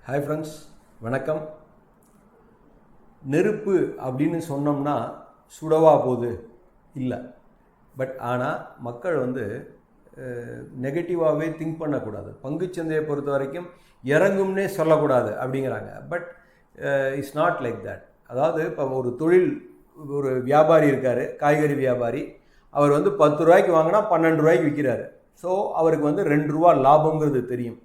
Hi friends, வணக்கம். நெருப்பு அப்படின்னு சொன்னோம்னா சுடவா போகுது இல்லை. ஆனால் மக்கள் நெகட்டிவாகவே திங்க் பண்ணக்கூடாது. பங்குச்சந்தையை பொறுத்த வரைக்கும் இறங்கும்னே சொல்லக்கூடாது அப்படிங்கிறாங்க. But it's not like that. அதாவது இப்போ ஒரு வியாபாரி இருக்கார், காய்கறி வியாபாரி. அவர் 10 ரூபாய்க்கு வாங்கினா 12 ரூபாய்க்கு விற்கிறாரு. ஸோ அவருக்கு 2 ரூபா லாபங்கிறது தெரியும்.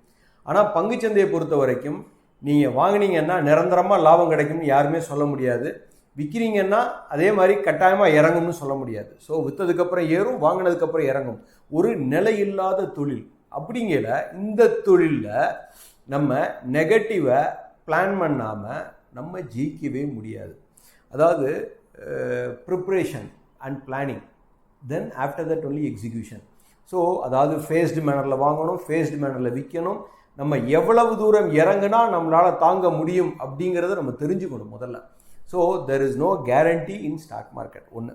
ஆனால் பங்குச்சந்தையை பொறுத்த வரைக்கும் நீங்கள் வாங்கினீங்கன்னா நிரந்தரமாக லாபம் கிடைக்கும்னு யாருமே சொல்ல முடியாது. விற்கிறீங்கன்னா அதே மாதிரி கட்டாயமாக இறங்கும்னு சொல்ல முடியாது. ஸோ விற்றதுக்கப்புறம் ஏறும், வாங்கினதுக்கப்புறம் இறங்கும். ஒரு நிலையில்லாத தொழில். அப்படிங்கிற இந்த தொழிலில் நம்ம நெகட்டிவை பிளான் பண்ணாமல் நம்ம ஜெயிக்கவே முடியாது. அதாவது preparation and planning, then after that only execution. So அதாவது ஃபேஸ்டு மேனரில் வாங்கணும், ஃபேஸ்டு மேனரில் விற்கணும். நம்ம எவ்வளவு தூரம் இறங்குனா நம்மளால் தாங்க முடியும் அப்படிங்கிறத நம்ம தெரிஞ்சுக்கணும் முதல்ல. So there is no guarantee in stock market ஒன்று.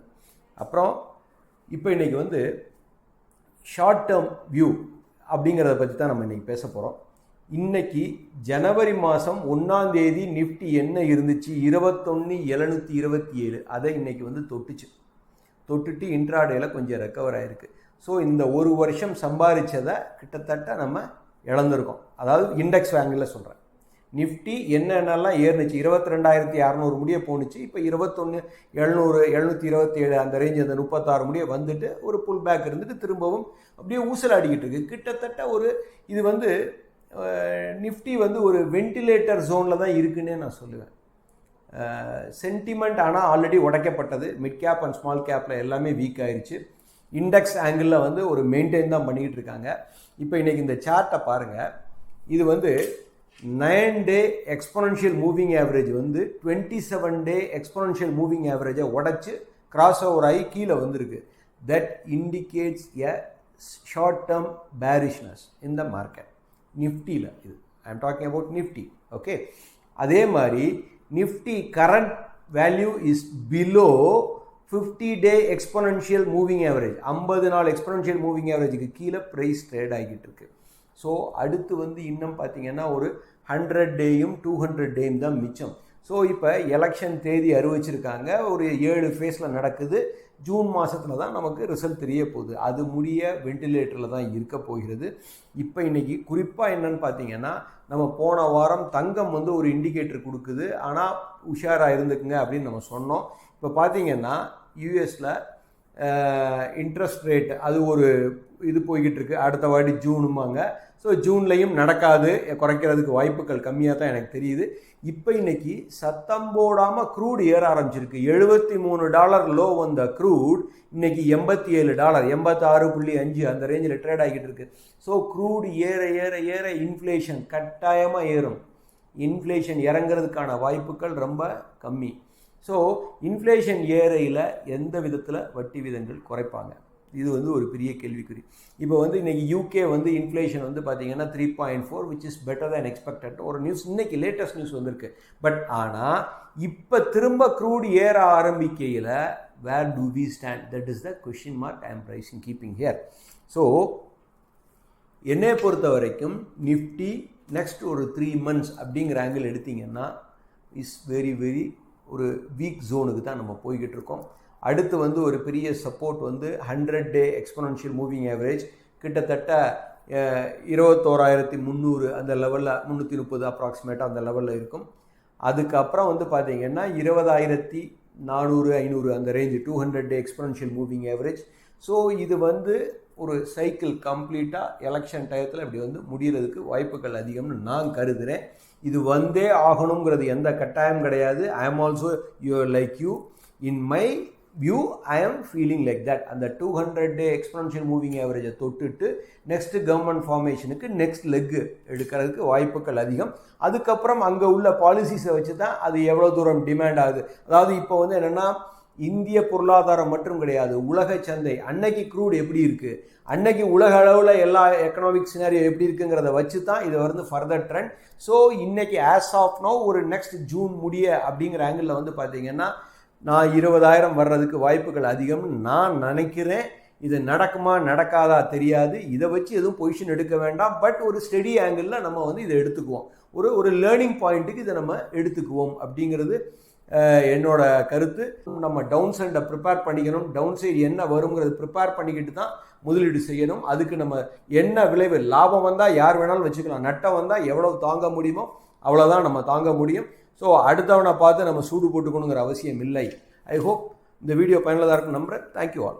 அப்புறம் இப்போ இன்றைக்கி ஷார்ட் டேர்ம் வியூ அப்படிங்கிறத பற்றி தான் நம்ம இன்றைக்கி பேச போகிறோம். இன்றைக்கி ஜனவரி மாதம் 1ஆம் தேதி நிஃப்டி என்ன இருந்துச்சு? 21,727. அதை இன்றைக்கி தொட்டுட்டு இன்ட்ராடேயில் கொஞ்சம் ரெக்கவர் ஆகிருக்கு. ஸோ இந்த ஒரு வருஷம் சம்பாதிச்சதை கிட்டத்தட்ட நம்ம இழந்திருக்கோம். அதாவது இண்டெக்ஸ் ஆங்கிளில் சொல்கிறேன். நிஃப்டி என்னென்னலாம் ஏறுனுச்சு, 22,600 முடிய போணுச்சு. இப்போ 21,700, 727 அந்த ரேஞ்ச், அந்த 36 முடிய வந்துட்டு ஒரு புல் பேக் இருந்துட்டு திரும்பவும் அப்படியே ஊசல் ஆடிக்கிட்டு இருக்கு. கிட்டத்தட்ட இது நிஃப்டி ஒரு வென்டிலேட்டர் ஜோனில் தான் இருக்குன்னே நான் சொல்லுவேன். சென்டிமெண்ட் ஆனால் ஆல்ரெடி உடைக்கப்பட்டது. மிட் கேப் அண்ட் ஸ்மால் கேப்பில் எல்லாமே வீக் ஆயிடுச்சு. இண்டெக்ஸ் ஆங்கிளில் ஒரு மெயின்டைன் தான் பண்ணிக்கிட்டு இருக்காங்க. இப்போ இன்றைக்கி இந்த சார்ட்டை பாருங்கள். இது 9 day exponential moving average 27 day exponential moving ஆவரேஜை உடச்சி கிராஸ் ஓவர் ஆகி கீழே வந்திருக்கு. That indicates a short term bearishness in the market. நிஃப்டியில் இது I am talking about Nifty. Okay, அதே மாதிரி Nifty current value is below 50 day exponential moving average. 50 நாள் எக்ஸ்பொனன்ஷியல் மூவிங் ஆவரேஜுக்கு கீழே ப்ரைஸ் ட்ரேட் ஆகிட்டு இருக்கு. ஸோ அடுத்து இன்னும் பார்த்தீங்கன்னா ஒரு 100 டேயும் 200 டேயும் தான் மிச்சம். ஸோ இப்போ எலெக்ஷன் தேதி அறிவிச்சிருக்காங்க. ஒரு 7 ஃபேஸில் நடக்குது. ஜூன் மாதத்தில் தான் நமக்கு ரிசல்ட் தெரிய போகுது. அது முடிய வென்டிலேட்டரில் தான் இருக்க போகிறது. இப்போ இன்றைக்கி குறிப்பாக என்னன்னு பார்த்தீங்கன்னா, நம்ம போன வாரம் தங்கம் ஒரு இண்டிகேட்டர் கொடுக்குது. ஆனால் உஷாராக இருந்துக்குங்க அப்படின்னு நம்ம சொன்னோம். இப்போ பார்த்தீங்கன்னா யூஎஸில் இன்ட்ரெஸ்ட் ரேட் அது ஒரு இது போய்கிட்டு இருக்கு. அடுத்த வாட்டி ஜூனுமாங்க. ஸோ ஜூன்லேயும் நடக்காது, குறைக்கிறதுக்கு வாய்ப்புகள் கம்மியாக தான் எனக்கு தெரியுது. இப்போ இன்றைக்கி சத்தம் போடாமல் க்ரூட் ஏற ஆரம்பிச்சிருக்கு. $73 லோ வந்த க்ரூட் இன்றைக்கி $87, 86.5 அந்த ரேஞ்சில் ட்ரேட் ஆகிட்டு இருக்கு. ஸோ க்ரூட் ஏற ஏற ஏற இன்ஃப்ளேஷன் கட்டாயமாக ஏறும். இன்ஃப்ளேஷன் இறங்கிறதுக்கான வாய்ப்புகள் ரொம்ப கம்மி. ஸோ இன்ஃப்ளேஷன் ஏறையில் எந்த விதத்தில் வட்டி விதங்கள் குறைப்பாங்க? இது ஒரு பெரிய கேள்விக்குறி. இப்போ இன்றைக்கி யூகே இன்ஃப்ளேஷன் பார்த்தீங்கன்னா 3.4 which is better than expected ஒரு நியூஸ் இன்றைக்கி லேட்டஸ்ட் நியூஸ் வந்திருக்கு. பட் ஆனால் இப்போ திரும்ப க்ரூட் ஏற ஆரம்பிக்கையில் where do we stand? That is the question mark I am raising keeping here. So என்னை பொறுத்த வரைக்கும் நிஃப்டி நெக்ஸ்ட் ஒரு 3 months அப்படிங்கிற ஆங்கிள் எடுத்திங்கன்னா இஸ் வெரி வெரி ஒரு வீக் ஜோனுக்கு தான் நம்ம போய்கிட்டு இருக்கோம். அடுத்து ஒரு பெரிய சப்போர்ட் 100 டே எக்ஸ்பொனன்ஷியல் மூவிங் ஆவரேஜ் கிட்டத்தட்ட 21,300 அந்த லெவலில், 330 அப்ராக்சிமேட்டாக அந்த லெவலில் இருக்கும். அதுக்கப்புறம் பார்த்தீங்கன்னா 20,400, 500 அந்த ரேஞ்சு 200 டே எக்ஸ்பொனன்ஷியல் மூவிங் ஆவரேஜ். ஸோ இது ஒரு சைக்கிள் கம்ப்ளீட்டாக எலெக்ஷன் டயத்தில் இப்படி முடிகிறதுக்கு வாய்ப்புகள் அதிகம்னு நான் கருதுகிறேன். இது ஆகணுங்கிறது எந்த கட்டாயம் கிடையாது. I am also like you. In my view I am feeling like that. அந்த 200 டே எக்ஸ்பொனன்ஷியல் மூவிங் ஆவரேஜை தொட்டுட்டு நெக்ஸ்ட் கவர்மெண்ட் ஃபார்மேஷனுக்கு நெக்ஸ்ட் லெக் எடுக்கிறதுக்கு வாய்ப்புகள் அதிகம். அதுக்கப்புறம் அங்கே உள்ள பாலிசிஸை வச்சு தான் அது எவ்வளோ தூரம் டிமாண்ட் ஆகுது. அதாவது இப்போ என்னென்னா, இந்திய பொருளாதாரம் மட்டும் கிடையாது, உலக சந்தை அன்னைக்கு க்ரூட் எப்படி இருக்குது, அன்னைக்கு உலக அளவில் எல்லா எக்கனாமிக் சினாரியோ எப்படி இருக்குங்கிறத வச்சு தான் இது ஃபர்தர் ட்ரெண்ட். ஸோ இன்னைக்கு ஆஸ் ஆஃப் நோ ஒரு நெக்ஸ்ட் ஜூன் முடிய அப்படிங்கிற ஆங்கிளில் பார்த்தீங்கன்னா நான் 20,000 வர்றதுக்கு வாய்ப்புகள் அதிகம்னு நான் நினைக்கிறேன். இது நடக்குமா நடக்காதா தெரியாது. இதை வச்சு எதுவும் பொசிஷன் எடுக்க வேண்டாம். பட் ஒரு ஸ்டெடி ஆங்கிளில் நம்ம இதை எடுத்துக்குவோம். ஒரு லேர்னிங் பாயிண்ட்டுக்கு இதை நம்ம எடுத்துக்குவோம் அப்படிங்கிறது என்னோட கருத்து. நம்ம டவுன் சைடை ப்ரிப்பேர் பண்ணிக்கணும், டவுன் சைடு என்ன வருங்கிறது ப்ரிப்பேர் பண்ணிக்கிட்டு தான் முதலீடு செய்யணும். அதுக்கு நம்ம என்ன விளைவு, லாபம் வந்தால் யார் வேணாலும் வச்சுக்கலாம், நட்டம் வந்தால் எவ்வளவு தாங்க முடியுமோ அவ்வளோதான் நம்ம தாங்க முடியும். ஸோ அடுத்தவனை பார்த்து நம்ம சூடு போட்டுக்கணுங்கிற அவசியம் இல்லை. ஐ ஹோப் இந்த வீடியோ பயனுள்ளதாக இருக்கும் நம்புகிறேன். Thank you all.